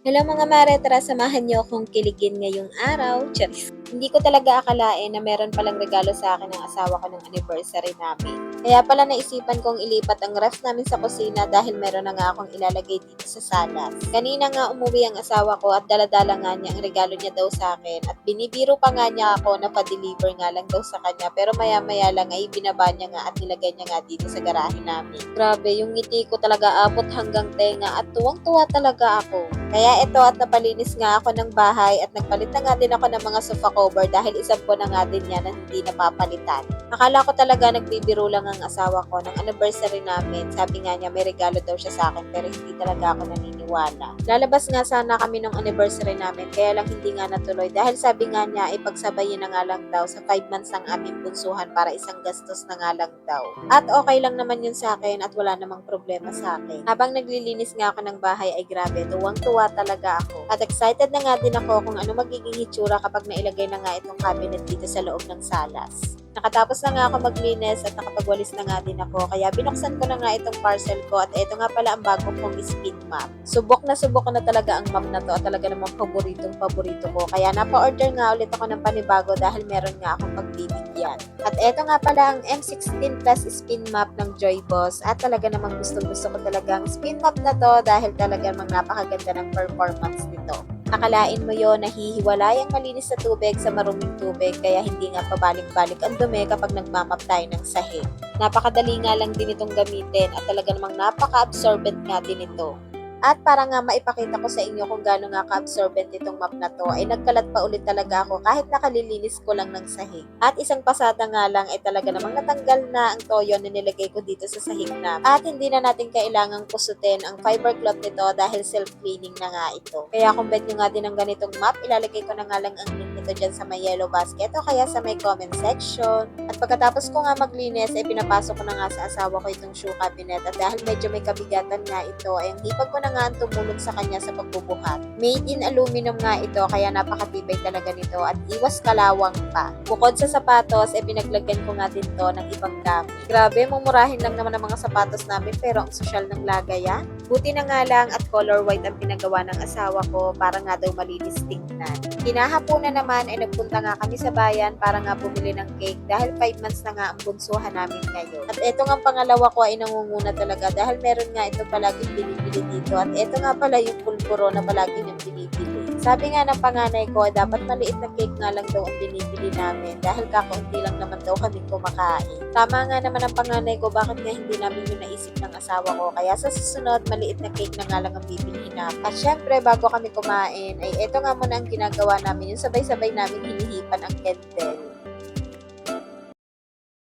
Hello mga mare, tara samahan niyo akong kiligin ngayong araw. Charis. Hindi ko talaga akalain na meron palang regalo sa akin ng asawa ko ng anniversary namin. Kaya pala naisipan kong ilipat ang ref namin sa kusina dahil meron na nga akong ilalagay dito sa salas. Kanina nga umuwi ang asawa ko at daladala nga niya ang regalo niya daw sa akin at binibiro pa nga niya ako na pa-deliver nga lang daw sa kanya pero maya-maya lang ay binaba niya nga at nilagay niya nga dito sa garahe namin. Grabe, yung ngiti ko talaga abot hanggang tenga at tuwang-tuwa talaga ako. Kaya ito at napalinis nga ako ng bahay at nagpalit na nga din ako ng mga sofa cover dahil isang po na nga din yan na hindi napapalitan. Akala ko talaga nagbibiro lang ang asawa ko ng anniversary namin. Sabi nga niya may regalo daw siya sa akin pero hindi talaga ako naniniwala. Lalabas nga sana kami ng anniversary namin kaya lang hindi nga natuloy dahil sabi nga niya ipagsabayin na nga lang daw sa 5 months ang aming bunsuhan para isang gastos na nga lang daw. At okay lang naman yun sa akin at wala namang problema sa akin. Habang naglilinis nga ako ng bahay ay grabe, tuwang-tuwa talaga ako. At excited na nga din ako kung ano magiging hitsura kapag nailagay na nga itong cabinet dito sa loob ng salas. Nakatapos na nga ako maglinis at nakapagwalis na nga din ako kaya binuksan ko na nga itong parcel ko at ito nga pala ang bago kong spin map. Subok ko na talaga ang map na to at talaga namang paborito ko kaya napa-order nga ulit ako ng panibago dahil meron nga akong pagbibigyan. At ito nga pala ang M16 Plus spin map ng Joy Boss at talaga namang gusto ko talaga ang spin map na to dahil talaga namang napakaganda ng performance nito. Akalain mo yon nahihiwalay ang malinis na tubig sa maruming tubig kaya hindi nga pabalik-balik ang dumi kapag nagmamap tayo ng sahig. Napakadali nga lang din itong gamitin at talaga namang napaka-absorbent nga din ito. At para nga maipakita ko sa inyo kung gaano nga ka-absorbent itong map na to, ay nagkalat pa ulit talaga ako kahit nakalilinis ko lang ng sahig. At isang pasada nga lang ay talaga namang natanggal na ang toyo na nilagay ko dito sa sahig na. At hindi na natin kailangang kusutin ang fiber cloth nito dahil self-cleaning na nga ito. Kaya kung bet nyo nga din ang ganitong map, ilalagay ko na nga lang ang link nito dyan sa may yellow basket o kaya sa may comment section. At pagkatapos ko nga maglinis, ay pinapasok ko na nga sa asawa ko itong shoe cabinet at dahil medyo may kabigatan nga ito, ay ang hipag ko na nga ang tumulong sa kanya sa pagbubuhat. Made in aluminum nga ito kaya napakatibay talaga nito at iwas kalawang pa. Bukod sa sapatos, pinaglagyan ko nga din to ng ibang gamit. Grabe, mumurahin lang naman ang mga sapatos namin pero ang sosyal ng lagay yan. Buti na nga lang at color white ang pinagawa ng asawa ko para nga daw malinis tingnan. Kinahaponan naman ay nagpunta nga kami sa bayan para nga bumili ng cake dahil 5 months na nga ang bunsuhan namin ngayon. At eto nga pangalawa ko ay nangunguna talaga dahil meron nga ito palaging binibili dito at eto nga pala yung pulpuro na palagi niyang binibili. Sabi nga ng panganay ko, dapat maliit na cake nga lang daw ang binibili namin dahil kakaunti lang naman daw kami kumakain. Tama nga naman ang panganay ko, bakit nga hindi namin yung naisip ng asawa ko. Kaya sa susunod, maliit na cake na nga lang ang bibilihin namin. At syempre, bago kami kumain, ay eto nga muna ang ginagawa namin, yung sabay-sabay namin hinihipan ang candle.